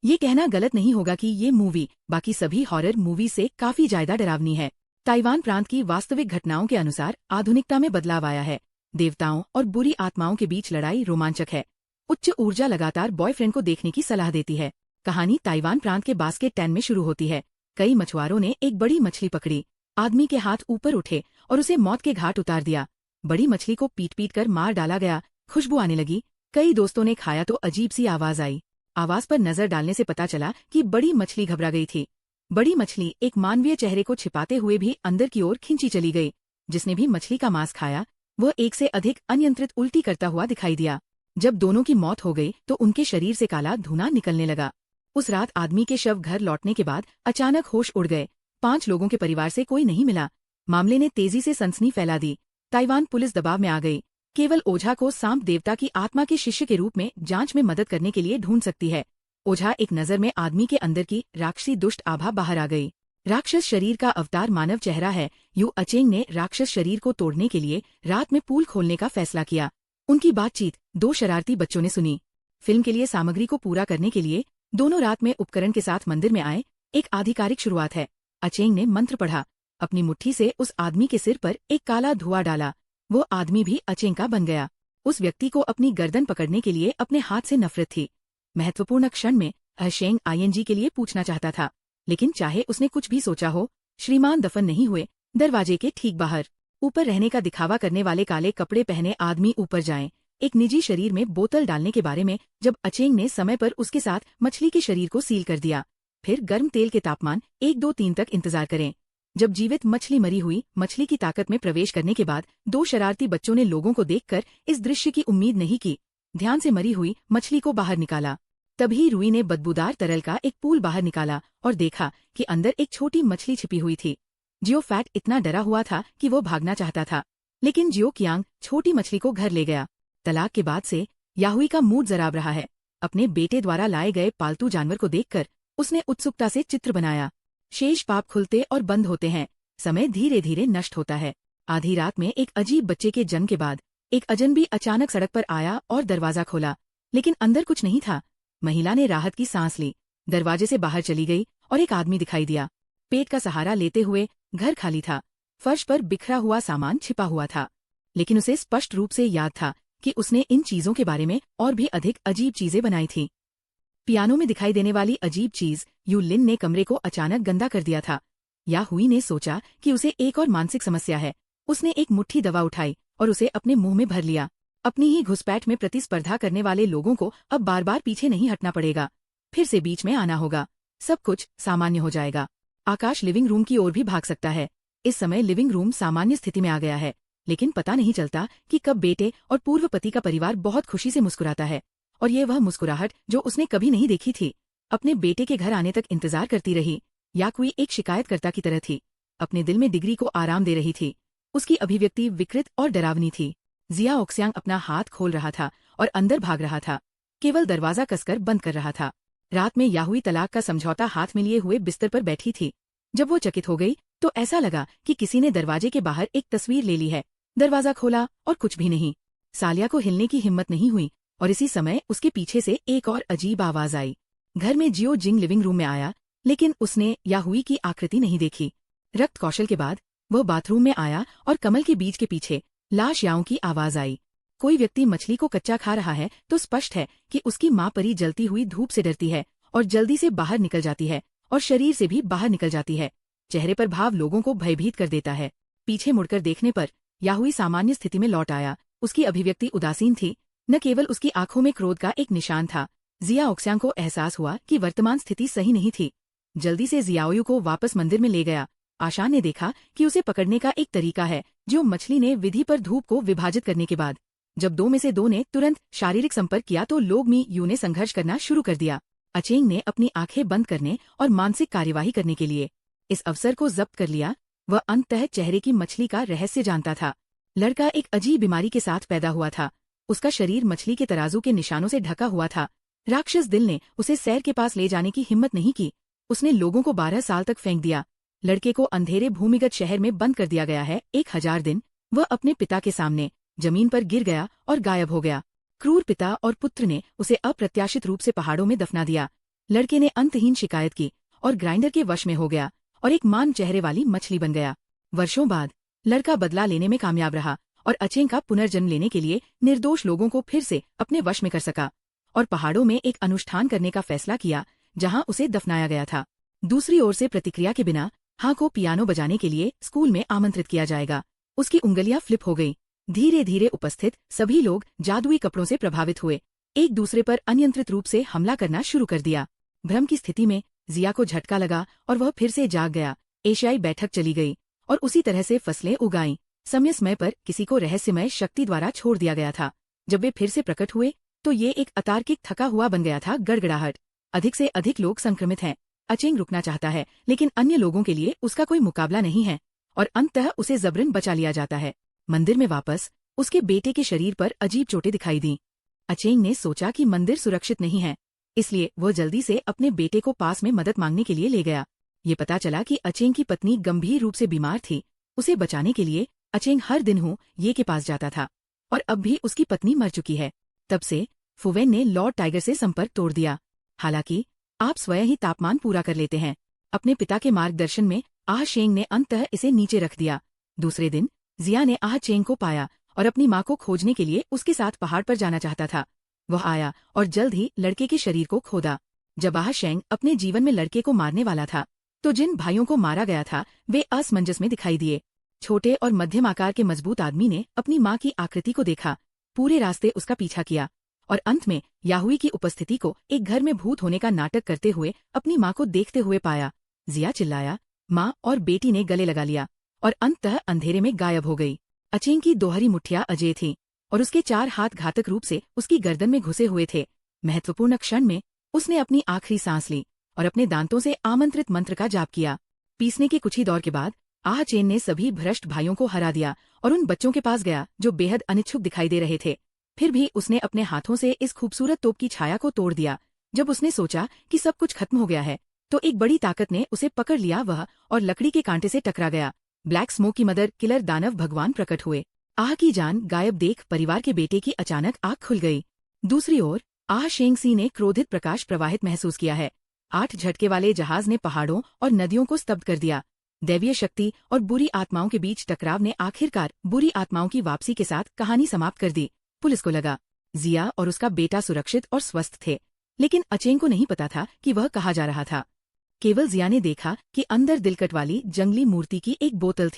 ये कहना गलत नहीं होगा कि ये मूवी बाकी सभी हॉरर मूवी से काफी ज्यादा डरावनी है। ताइवान प्रांत की वास्तविक घटनाओं के अनुसार आधुनिकता में बदलाव आया है। देवताओं और बुरी आत्माओं के बीच लड़ाई रोमांचक है। उच्च ऊर्जा लगातार बॉयफ्रेंड को देखने की सलाह देती है। कहानी ताइवान प्रांत के बास्केट टैन में शुरू होती है। कई मछुआरों ने एक बड़ी मछली पकड़ी। आदमी के हाथ ऊपर उठे और उसे मौत के घाट उतार दिया। बड़ी मछली को पीट पीट कर मार डाला गया। खुशबू आने लगी। कई दोस्तों ने खाया तो अजीब सी आवाज आई। आवाज पर नजर डालने से पता चला कि बड़ी मछली घबरा गई थी। बड़ी मछली एक मानवीय चेहरे को छिपाते हुए भी अंदर की ओर खींची चली गई। जिसने भी मछली का मांस खाया वह एक से अधिक अनियंत्रित उल्टी करता हुआ दिखाई दिया। जब दोनों की मौत हो गई तो उनके शरीर से काला धुआं निकलने लगा। उस रात आदमी के शव घर लौटने के बाद अचानक होश उड़ गए। 5 लोगों के परिवार से कोई नहीं मिला। मामले ने तेजी से सनसनी फैला दी। ताइवान पुलिस दबाव में आ गई। केवल ओझा को सांप देवता की आत्मा के शिष्य के रूप में जांच में मदद करने के लिए ढूंढ सकती है। ओझा एक नजर में आदमी के अंदर की राक्षसी दुष्ट आभा बाहर आ गई। राक्षस शरीर का अवतार मानव चेहरा है। यू अचेंग ने राक्षस शरीर को तोड़ने के लिए रात में पूल खोलने का फैसला किया। उनकी बातचीत 2 शरारती बच्चों ने सुनी। फिल्म के लिए सामग्री को पूरा करने के लिए दोनों रात में उपकरण के साथ मंदिर में आए। एक आधिकारिक शुरुआत है। अचेंग ने मंत्र पढ़ा। अपनी मुट्ठी से उस आदमी के सिर पर एक काला धुआं डाला। वो आदमी भी अचेंग का बन गया। उस व्यक्ति को अपनी गर्दन पकड़ने के लिए अपने हाथ से नफरत थी। महत्वपूर्ण क्षण में अचेंग आईएनजी के लिए पूछना चाहता था, लेकिन चाहे उसने कुछ भी सोचा हो, श्रीमान दफन नहीं हुए। दरवाजे के ठीक बाहर ऊपर रहने का दिखावा करने वाले काले कपड़े पहने आदमी ऊपर जाएं। एक निजी शरीर में बोतल डालने के बारे में जब अचेंग ने समय पर उसके साथ मछली के शरीर को सील कर दिया। फिर गर्म तेल के तापमान 1-2-3 तक इंतजार करें। जब जीवित मछली मरी हुई मछली की ताकत में प्रवेश करने के बाद 2 शरारती बच्चों ने लोगों को देखकर इस दृश्य की उम्मीद नहीं की। ध्यान से मरी हुई मछली को बाहर निकाला। तभी रुई ने बदबूदार तरल का एक पूल बाहर निकाला और देखा कि अंदर एक छोटी मछली छिपी हुई थी। जियो फैट इतना डरा हुआ था कि वो भागना चाहता था, लेकिन जियो कियांग छोटी मछली को घर ले गया। तलाक के बाद से याहुई का मूड जराब रहा है। अपने बेटे द्वारा लाए गए पालतू जानवर को देखकर उसने उत्सुकता से चित्र बनाया। शेष पाप खुलते और बंद होते हैं। समय धीरे धीरे नष्ट होता है। आधी रात में एक अजीब बच्चे के जन्म के बाद एक अजनबी अचानक सड़क पर आया और दरवाजा खोला, लेकिन अंदर कुछ नहीं था। महिला ने राहत की सांस ली। दरवाजे से बाहर चली गई और एक आदमी दिखाई दिया। पेट का सहारा लेते हुए घर खाली था। फर्श पर बिखरा हुआ सामान छिपा हुआ था, लेकिन उसे स्पष्ट रूप से याद था कि उसने इन चीजों के बारे में और भी अधिक अजीब चीजें बनाई थी। पियानो में दिखाई देने वाली अजीब चीज यू लिन ने कमरे को अचानक गंदा कर दिया था। याहुई ने सोचा कि उसे एक और मानसिक समस्या है। उसने एक मुट्ठी दवा उठाई और उसे अपने मुंह में भर लिया। अपनी ही घुसपैठ में प्रतिस्पर्धा करने वाले लोगों को अब बार बार पीछे नहीं हटना पड़ेगा, फिर से बीच में आना होगा। सब कुछ सामान्य हो जाएगा। आकाश लिविंग रूम की ओर भी भाग सकता है। इस समय लिविंग रूम सामान्य स्थिति में आ गया है, लेकिन पता नहीं चलता कि कब बेटे और पूर्व पति का परिवार बहुत खुशी से मुस्कुराता है, और ये वह मुस्कुराहट जो उसने कभी नहीं देखी थी। अपने बेटे के घर आने तक इंतजार करती रही। याकुई एक शिकायतकर्ता की तरह थी। अपने दिल में डिग्री को आराम दे रही थी। उसकी अभिव्यक्ति विकृत और डरावनी थी। जिया ओक्स्यांग अपना हाथ खोल रहा था और अंदर भाग रहा था, केवल दरवाजा कसकर बंद कर रहा था। रात में याहुई तलाक का समझौता हाथ में लिए हुए बिस्तर पर बैठी थी। जब वो चकित हो गई तो ऐसा लगा कि किसी ने दरवाजे के बाहर एक तस्वीर ले ली है। दरवाजा खोला और कुछ भी नहीं। सालिया को हिलने की हिम्मत नहीं हुई और इसी समय उसके पीछे से एक और अजीब आवाज आई। घर में जियो जिंग लिविंग रूम में आया, लेकिन उसने याहुई की आकृति नहीं देखी। रक्त कौशल के बाद वह बाथरूम में आया और कमल के बीज के पीछे लाश याओं की आवाज आई। कोई व्यक्ति मछली को कच्चा खा रहा है तो स्पष्ट है कि उसकी माँ परी जलती हुई धूप से डरती है और जल्दी से बाहर निकल जाती है और शरीर से भी बाहर निकल जाती है। चेहरे पर भाव लोगों को भयभीत कर देता है। पीछे मुड़कर देखने पर याहुई सामान्य स्थिति में लौट आया। उसकी अभिव्यक्ति उदासीन थी। न केवल उसकी आंखों में क्रोध का एक निशान था। जिया ओक्स्यांग को एहसास हुआ कि वर्तमान स्थिति सही नहीं थी। जल्दी से जियाओयू को वापस मंदिर में ले गया। आशा ने देखा कि उसे पकड़ने का एक तरीका है, जो मछली ने विधि पर धूप को विभाजित करने के बाद जब 2 में से 2 ने तुरंत शारीरिक संपर्क किया तो लोग मी यू ने संघर्ष करना शुरू कर दिया। अचेंग ने अपनी आंखें बंद करने और मानसिक कार्यवाही करने के लिए इस अवसर को जब्त कर लिया। वह अंततः चेहरे की मछली का रहस्य जानता था। लड़का एक अजीब बीमारी के साथ पैदा हुआ था। उसका शरीर मछली के तराजू के निशानों से ढका हुआ था। राक्षस दिल ने उसे सैर के पास ले जाने की हिम्मत नहीं की। उसने लोगों को 12 साल तक फेंक दिया। लड़के को अंधेरे भूमिगत शहर में बंद कर दिया गया है। 1000 दिन वह अपने पिता के सामने जमीन पर गिर गया और गायब हो गया। क्रूर पिता और पुत्र ने उसे अप्रत्याशित रूप से पहाड़ों में दफना दिया। लड़के ने अंतहीन शिकायत की और ग्राइंडर के वश में हो गया और एक मान चेहरे वाली मछली बन गया। वर्षों बाद लड़का बदला लेने में कामयाब रहा और अचेंग का पुनर्जन्म लेने के लिए निर्दोष लोगों को फिर से अपने वश में कर सका और पहाड़ों में एक अनुष्ठान करने का फैसला किया जहां उसे दफनाया गया था। दूसरी ओर से प्रतिक्रिया के बिना हाँ को पियानो बजाने के लिए स्कूल में आमंत्रित किया जाएगा। उसकी उंगलियां फ्लिप हो गई। धीरे धीरे उपस्थित सभी लोग जादुई कपड़ों से प्रभावित हुए, एक दूसरे पर अनियंत्रित रूप से हमला करना शुरू कर दिया। भ्रम की स्थिति में जिया को झटका लगा और वह फिर से जाग गया। एशियाई बैठक चली गई और उसी तरह से फसलें उगाईं। समय पर किसी को रहस्यमय शक्ति द्वारा छोड़ दिया गया था। जब वे फिर से प्रकट हुए तो ये एक अतार्किक थका हुआ बन गया था। गड़गड़ाहट, अधिक से अधिक लोग संक्रमित हैं। अचेंग रुकना चाहता है लेकिन अन्य लोगों के लिए उसका कोई मुकाबला नहीं है और अंततः उसे जबरन बचा लिया जाता है। मंदिर में वापस उसके बेटे के शरीर पर अजीब चोटें दिखाई दी। अचेंग ने सोचा कि मंदिर सुरक्षित नहीं है, इसलिए वह जल्दी से अपने बेटे को पास में मदद मांगने के लिए ले गया। ये पता चला कि अचेंग की पत्नी गंभीर रूप से बीमार थी। उसे बचाने के लिए अचेंग हर दिन ये के पास जाता था और अब भी उसकी पत्नी मर चुकी है। तब से फुवेन ने लॉर्ड टाइगर से संपर्क तोड़ दिया। हालांकि आप स्वयं ही तापमान पूरा कर लेते हैं। अपने पिता के मार्गदर्शन में आह चेंग ने अंततः इसे नीचे रख दिया। दूसरे दिन जिया ने आह चेंग को पाया और अपनी मां को खोजने के लिए उसके साथ पहाड़ पर जाना चाहता था। वह आया और जल्द ही लड़के के शरीर को खोदा। जब आह चेंग अपने जीवन में लड़के को मारने वाला था तो जिन भाइयों को मारा गया था वे असमंजस में दिखाई दिए। छोटे और मध्यम आकार के मजबूत आदमी ने अपनी मां की आकृति को देखा, पूरे रास्ते उसका पीछा किया और अंत में याहुई की उपस्थिति को एक घर में भूत होने का नाटक करते हुए अपनी मां को देखते हुए पाया। जिया चिल्लाया, मां और बेटी ने गले लगा लिया और अंततः अंधेरे में गायब हो गई। अचेंग की दोहरी मुठ्ठियां अजेय थीं और उसके 4 हाथ घातक रूप से उसकी गर्दन में घुसे हुए थे। महत्वपूर्ण क्षण में उसने अपनी आखिरी सांस ली और अपने दांतों से आमंत्रित मंत्र का जाप किया। पीसने के कुछ ही दौर के बाद आह चेन ने सभी भ्रष्ट भाइयों को हरा दिया और उन बच्चों के पास गया जो बेहद अनिच्छुक दिखाई दे रहे थे। फिर भी उसने अपने हाथों से इस खूबसूरत तोप की छाया को तोड़ दिया। जब उसने सोचा कि सब कुछ खत्म हो गया है तो एक बड़ी ताकत ने उसे पकड़ लिया वह और लकड़ी के कांटे से टकरा गया। ब्लैक स्मोक की मदर किलर दानव भगवान प्रकट हुए। आह की जान गायब देख परिवार के बेटे की अचानक आंख खुल गई। दूसरी ओर आह शेंगसी ने क्रोधित प्रकाश प्रवाहित महसूस किया है। 8 झटके वाले जहाज ने पहाड़ों और नदियों को स्तब्ध कर दिया। दैवीय शक्ति और बुरी आत्माओं के बीच टकराव ने आखिरकार बुरी आत्माओं की वापसी के साथ कहानी समाप्त कर दी। पुलिस को लगा जिया और उसका बेटा सुरक्षित और स्वस्थ थे, लेकिन अचेंग को नहीं पता था कि वह कहाँ जा रहा था। केवल जिया ने देखा कि अंदर दिलकट वाली जंगली मूर्ति की एक बोतल थी।